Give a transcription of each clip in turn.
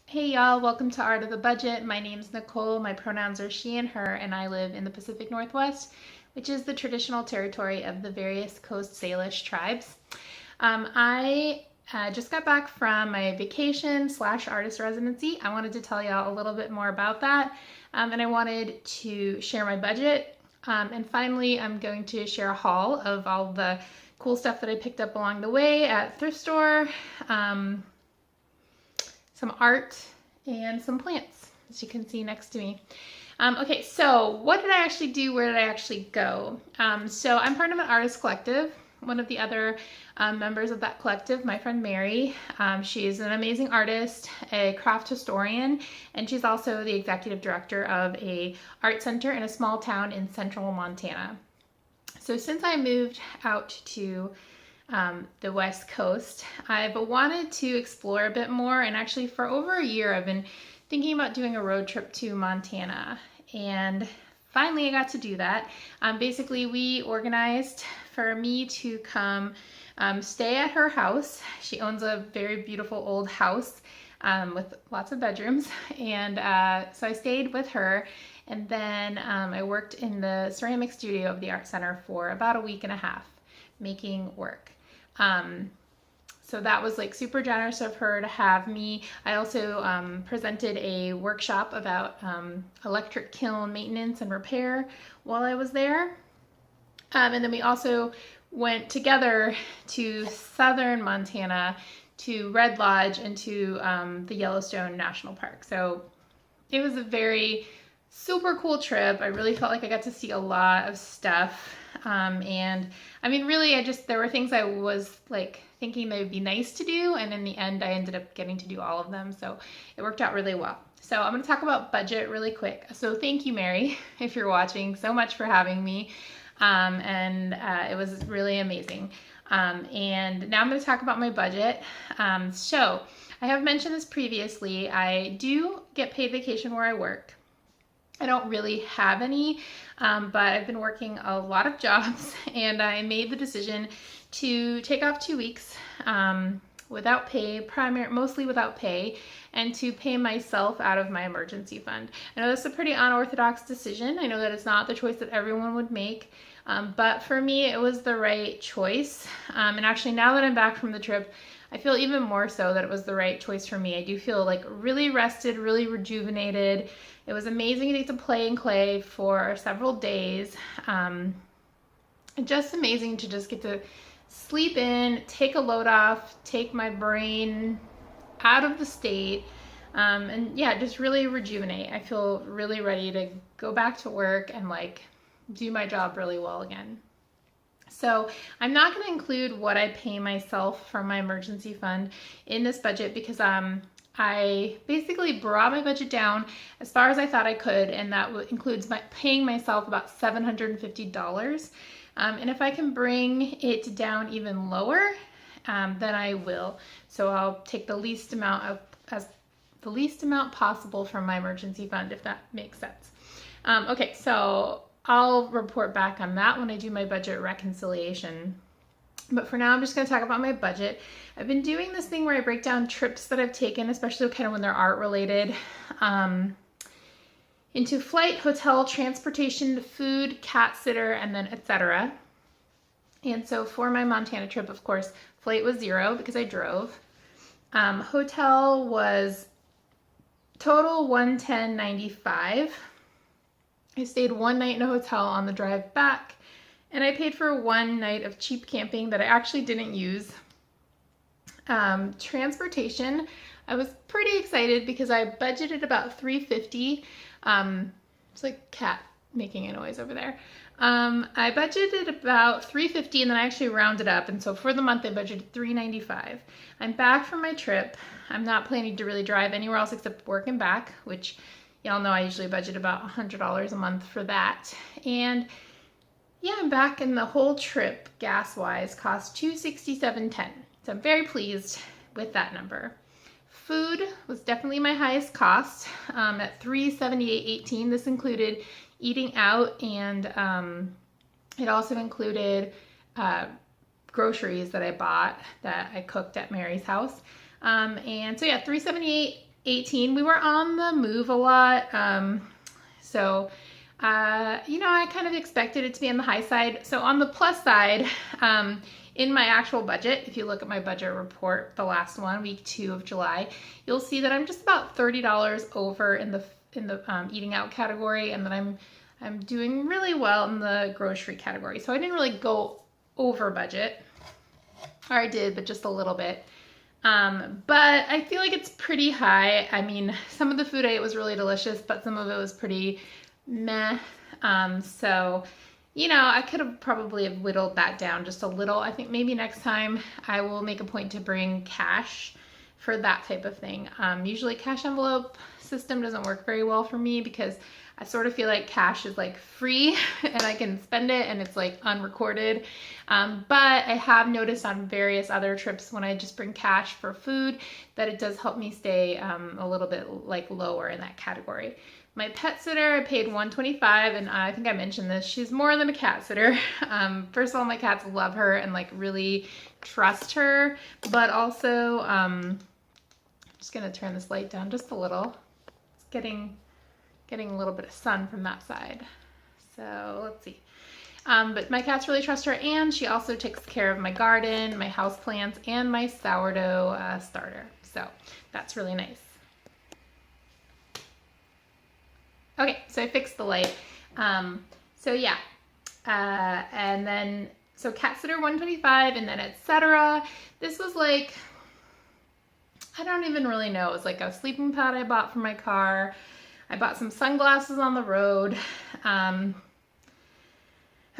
Hey y'all, welcome to Art of the Budget. My name's Nicole, my pronouns are she and her, and I live in the Pacific Northwest, which is the traditional territory of the various Coast Salish tribes. I just got back from my vacation / artist residency. I wanted to tell y'all a little bit more about that, and I wanted to share my budget. And finally, I'm going to share a haul of all the cool stuff that I picked up along the way at thrift store. Some art, and some plants, as you can see next to me. Okay, so what did I actually do? Where did I actually go? So I'm part of an artist collective. One of the other members of that collective, my friend Mary, she's an amazing artist, a craft historian, and she's also the executive director of a art center in a small town in central Montana. So since I moved out to the West Coast, I've wanted to explore a bit more, and actually for over a year I've been thinking about doing a road trip to Montana, and finally I got to do that. Basically we organized for me to come stay at her house. She owns a very beautiful old house with lots of bedrooms, and so I stayed with her, and then I worked in the ceramic studio of the art center for about a week and a half making work. So that was like super generous of her to have me. I also presented a workshop about electric kiln maintenance and repair while I was there. And then we also went together to southern Montana to Red Lodge and to the Yellowstone National Park. So it was a very super cool trip. I really felt like I got to see a lot of stuff. And I mean, really, there were things I was like thinking they would be nice to do, and in the end, I ended up getting to do all of them. So it worked out really well. So I'm going to talk about budget really quick. So thank you, Mary, if you're watching, so much for having me. It was really amazing. And now I'm going to talk about my budget. So I have mentioned this previously. I do get paid vacation where I work. I don't really have any, but I've been working a lot of jobs, and I made the decision to take off 2 weeks without pay, mostly without pay, and to pay myself out of my emergency fund. I know that's a pretty unorthodox decision. I know that it's not the choice that everyone would make, but for me, it was the right choice. And actually, now that I'm back from the trip, I feel even more so that it was the right choice for me. I do feel like really rested, really rejuvenated. It was amazing to get to play in clay for several days. Just amazing to just get to sleep in, take a load off, take my brain out of the state, and yeah, just really rejuvenate. I feel really ready to go back to work and like do my job really well again. So I'm not going to include what I pay myself from my emergency fund in this budget because I basically brought my budget down as far as I thought I could, and that includes paying myself about $750. And if I can bring it down even lower, then I will. So I'll take the least amount possible from my emergency fund, if that makes sense. Okay, so I'll report back on that when I do my budget reconciliation. But for now, I'm just going to talk about my budget. I've been doing this thing where I break down trips that I've taken, especially kind of when they're art related, into flight, hotel, transportation, food, cat sitter, and then etc. And so for my Montana trip, of course, flight was $0 because I drove. Hotel was total $110.95. I stayed one night in a hotel on the drive back, and I paid for one night of cheap camping that I actually didn't use. Transportation, I was pretty excited because I budgeted about $350. It's like a cat making a noise over there. I budgeted about $350, and then I actually rounded up, and so for the month I budgeted $395. I'm back from my trip. I'm not planning to really drive anywhere else except work and back, which y'all know I usually budget about $100 a month for that. And yeah, I'm back, and the whole trip, gas-wise, cost $267.10. So I'm very pleased with that number. Food was definitely my highest cost at $378.18. This included eating out, and it also included groceries that I bought that I cooked at Mary's house. And so yeah, $378 18. We were on the move a lot. So, you know, I kind of expected it to be on the high side. So on the plus side, in my actual budget, if you look at my budget report, the last one, week 2 of July, you'll see that I'm just about $30 over in the eating out category, and that I'm doing really well in the grocery category. So I didn't really go over budget, or I did, but just a little bit. But I feel like it's pretty high. I mean, some of the food I ate was really delicious, but some of it was pretty meh. So, you know, I could have probably have whittled that down just a little. I think maybe next time I will make a point to bring cash for that type of thing. Usually cash envelope system doesn't work very well for me because I sort of feel like cash is like free and I can spend it and it's like unrecorded. But I have noticed on various other trips when I just bring cash for food that it does help me stay a little bit like lower in that category. My pet sitter, I paid $125, and I think I mentioned this, she's more than a cat sitter. First of all, my cats love her and like really trust her, but also, I'm just gonna turn this light down just a little. It's getting a little bit of sun from that side. So let's see. But my cats really trust her, and she also takes care of my garden, my houseplants, and my sourdough starter. So that's really nice. Okay, so I fixed the light. So yeah, and then, so cat sitter 125, and then etc. This was like, I don't even really know. It was like a sleeping pad I bought for my car. I bought some sunglasses on the road. I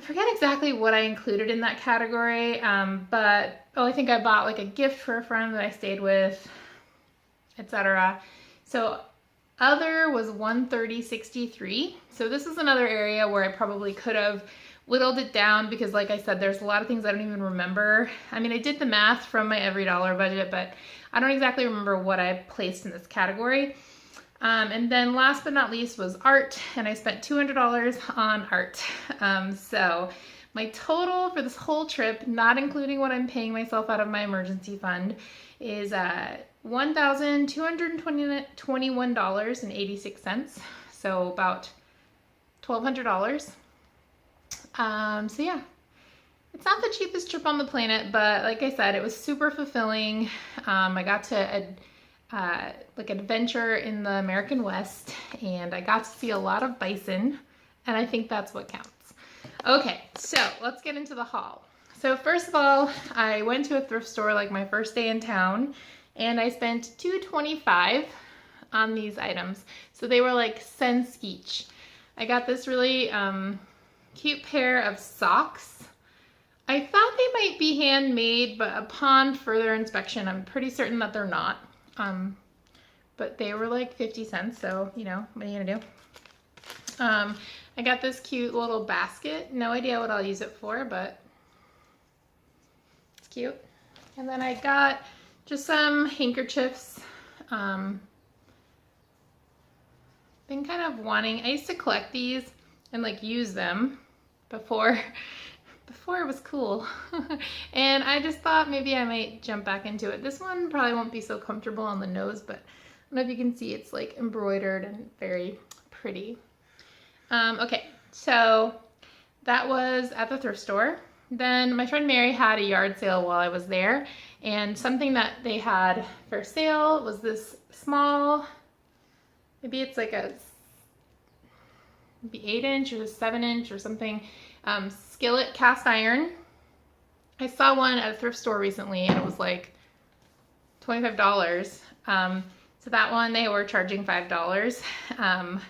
forget exactly what I included in that category, but I think I bought like a gift for a friend that I stayed with, etc. So other was 130.63. So this is another area where I probably could have whittled it down because, like I said, there's a lot of things I don't even remember. I mean, I did the math from my every dollar budget, but I don't exactly remember what I placed in this category. And then last but not least was art, and I spent $200 on art. So my total for this whole trip, not including what I'm paying myself out of my emergency fund, is $1,221.86. So about $1,200. So yeah, it's not the cheapest trip on the planet, but like I said, it was super fulfilling. I got to like adventure in the American West, and I got to see a lot of bison, and I think that's what counts. Okay, so let's get into the haul. So first of all, I went to a thrift store like my first day in town, and I spent $2.25 on these items. So they were like cents each. I got this really cute pair of socks. I thought they might be handmade, but upon further inspection, I'm pretty certain that they're not. But they were like 50 cents, so, you know, what are you gonna do? I got this cute little basket. No idea what I'll use it for, but it's cute. And then I got just some handkerchiefs. Been kind of wanting, I used to collect these and like use them before it was cool. And I just thought maybe I might jump back into it. This one probably won't be so comfortable on the nose, but I don't know if you can see, it's like embroidered and very pretty. Okay, so that was at the thrift store. Then my friend Mary had a yard sale while I was there, and something that they had for sale was this small, maybe it's like a maybe 8-inch or 7-inch or something, skillet cast iron. I saw one at a thrift store recently, and it was like $25. So that one they were charging $5.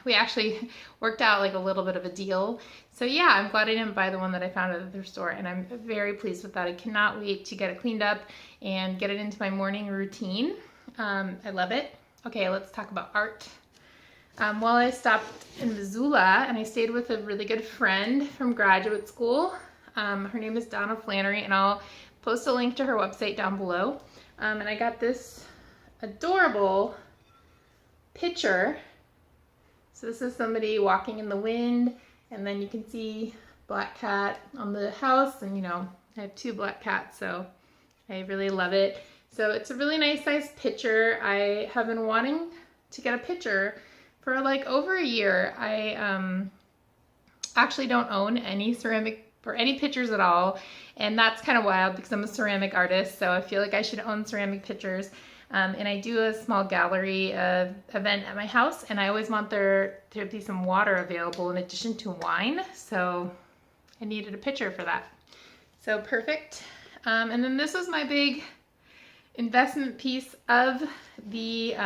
We actually worked out like a little bit of a deal. So yeah, I'm glad I didn't buy the one that I found at the thrift store, and I'm very pleased with that. I cannot wait to get it cleaned up and get it into my morning routine. I love it. Okay, let's talk about art. While I stopped in Missoula, and I stayed with a really good friend from graduate school. Her name is Donna Flannery, and I'll post a link to her website down below. And I got this adorable picture. So this is somebody walking in the wind, and then you can see black cat on the house, and you know, I have 2 black cats, so I really love it. So it's a really nice size picture. I have been wanting to get a picture for like over a year. I actually don't own any ceramic or any pictures at all, and that's kind of wild because I'm a ceramic artist, so I feel like I should own ceramic pictures. And I do a small gallery event at my house, and I always want there to be some water available in addition to wine, so I needed a picture for that. So perfect. And then this was my big investment piece of the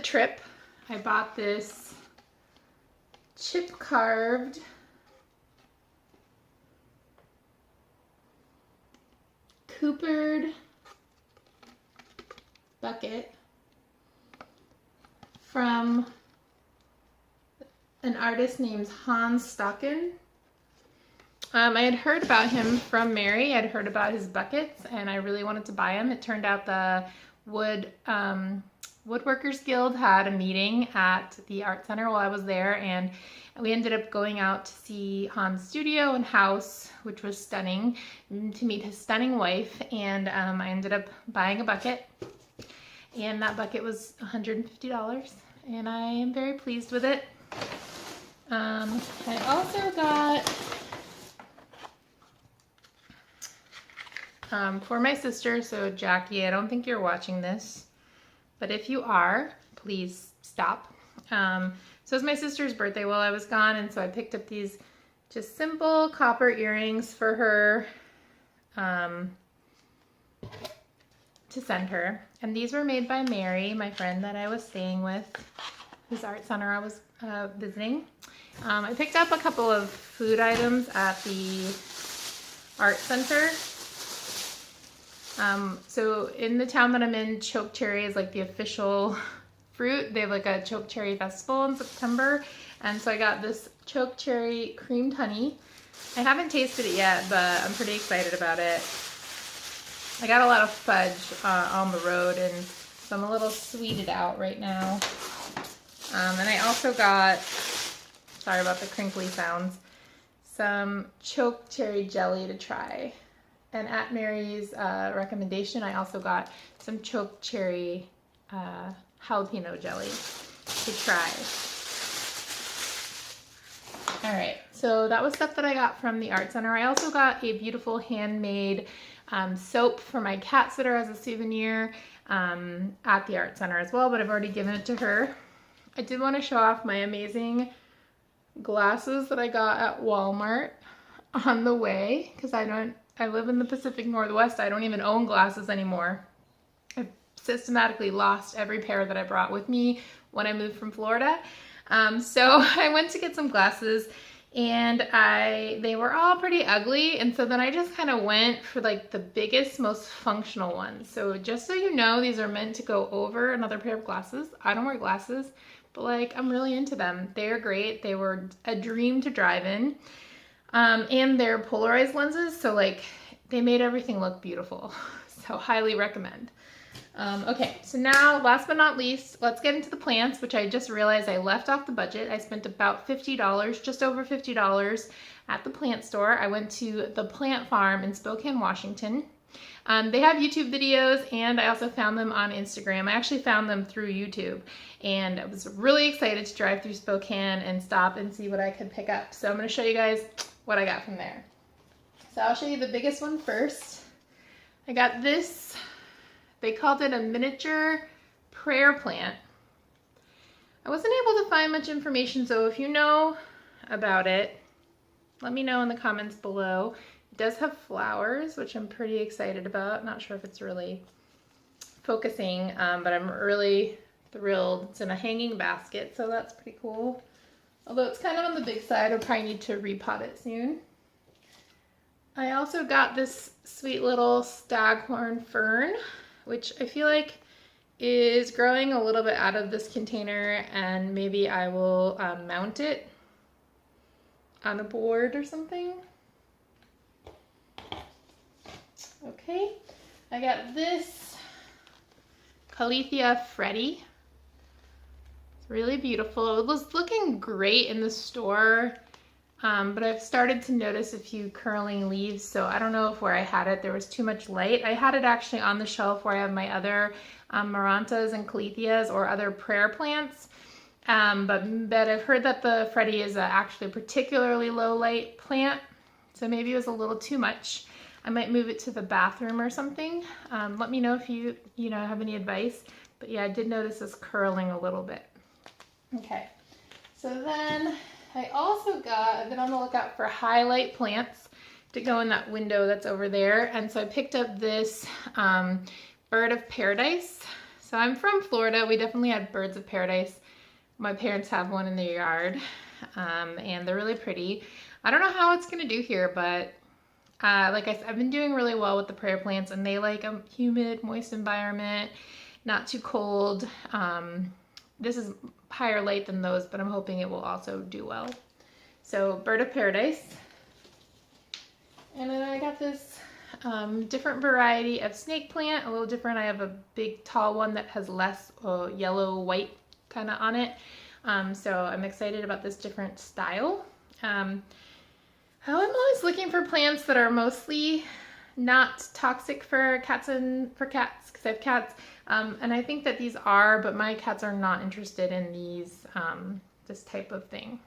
trip. I bought this chip carved coopered bucket from an artist named Hans Stocken. I had heard about him from Mary. I'd heard about his buckets, and I really wanted to buy them. It turned out the Woodworkers Guild had a meeting at the art center while I was there, and we ended up going out to see Hans' studio and house, which was stunning, to meet his stunning wife, and I ended up buying a bucket, and that bucket was $150, and I am very pleased with it. I also got for my sister, so Jackie, I don't think you're watching this, but if you are, please stop. So it was my sister's birthday while I was gone, and so I picked up these just simple copper earrings for her to send her. And these were made by Mary, my friend that I was staying with, whose art center I was visiting. I picked up a couple of food items at the art center. So in the town that I'm in, chokecherry is like the official fruit. They have like a chokecherry festival in September, and so I got this chokecherry creamed honey. I haven't tasted it yet, but I'm pretty excited about it. I got a lot of fudge on the road, and so I'm a little sweeted out right now. And I also got, sorry about the crinkly sounds, some chokecherry jelly to try. And at Mary's recommendation, I also got some chokecherry jalapeno jelly to try. All right, so that was stuff that I got from the art center. I also got a beautiful handmade soap for my cat sitter as a souvenir at the art center as well, but I've already given it to her. I did want to show off my amazing glasses that I got at Walmart on the way, because I live in the Pacific Northwest. I don't even own glasses anymore. I've systematically lost every pair that I brought with me when I moved from Florida. So I went to get some glasses, and they were all pretty ugly, and so then I just kind of went for like the biggest, most functional ones. So just so you know, these are meant to go over another pair of glasses. I don't wear glasses, but like I'm really into them. They're great. They were a dream to drive in. And they're polarized lenses, so like they made everything look beautiful. So highly recommend. Okay, so now last but not least, let's get into the plants, which I just realized I left off the budget. I spent about $50, just over $50 at the plant store. I went to the plant farm in Spokane, Washington. They have YouTube videos, and I also found them on Instagram. I actually found them through YouTube, and I was really excited to drive through Spokane and stop and see what I could pick up. So I'm going to show you guys what I got from there. So I'll show you the biggest one first. I got this, they called it a miniature prayer plant. I wasn't able to find much information, so if you know about it, let me know in the comments below. It does have flowers, which I'm pretty excited about. Not sure if it's really focusing, but I'm really thrilled. It's in a hanging basket, so that's pretty cool. Although it's kind of on the big side, I'll probably need to repot it soon. I also got this sweet little staghorn fern, which I feel like is growing a little bit out of this container, and maybe I will mount it on a board or something. Okay, I got this Calathea Freddy. It's really beautiful. It was looking great in the store but I've started to notice a few curling leaves, so I don't know if where I had it there was too much light. I had it actually on the shelf where I have my other marantas and caletheas or other prayer plants, but I've heard that the f.i.r.e is actually a particularly low light plant, so maybe it was a little too much. I might move it to the bathroom or something. Let me know if you have any advice. But yeah, I did notice this curling a little bit. Okay, so then I've been on the lookout for highlight plants to go in that window that's over there. And so I picked up this bird of paradise. So I'm from Florida. We definitely had birds of paradise. My parents have one in their yard, and they're really pretty. I don't know how it's gonna do here, but like I said, I've been doing really well with the prayer plants, and they like a humid, moist environment, not too cold. This is higher light than those, but I'm hoping it will also do well. So bird of paradise. And then I got this different variety of snake plant, a little different. I have a big tall one that has less yellow white kind of on it. So I'm excited about this different style. I'm always looking for plants that are mostly not toxic for cats because I have cats. And I think that these are, but my cats are not interested in these, this type of thing.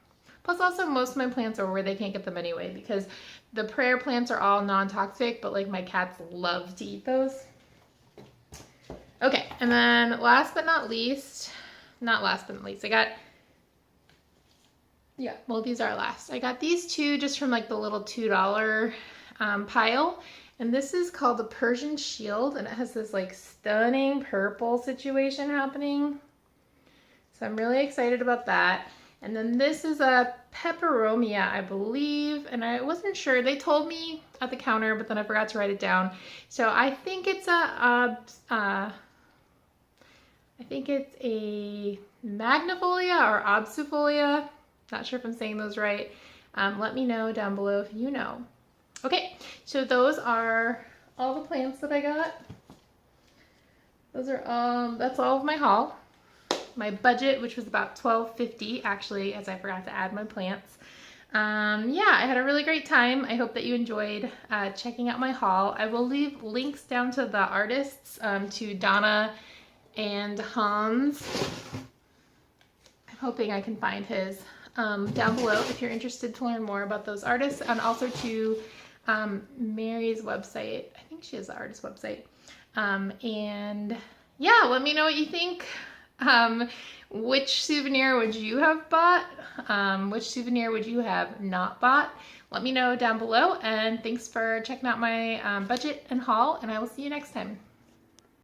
Plus also most of my plants are where they can't get them anyway, because the prayer plants are all non-toxic, but like my cats love to eat those. Okay, and then last but not least, I got, these are last. I got these two just from like the little $2 pile. And this is called the Persian Shield, and it has this like stunning purple situation happening. So I'm really excited about that. And then this is a peperomia, I believe, and I wasn't sure. They told me at the counter, but then I forgot to write it down. So I think it's a magnifolia or obsifolia. Not sure if I'm saying those right. Let me know down below if you know. Okay, so those are all the plants that I got. Those are that's all of my haul. My budget, which was about $12.50 actually, as I forgot to add my plants. Yeah, I had a really great time. I hope that you enjoyed checking out my haul. I will leave links down to the artists, to Donna and Hans. I'm hoping I can find his down below if you're interested to learn more about those artists, and also to Mary's website. I think she has the artist website. And yeah, let me know what you think. Which souvenir would you have bought? Which souvenir would you have not bought? Let me know down below, and thanks for checking out my budget and haul, and I will see you next time.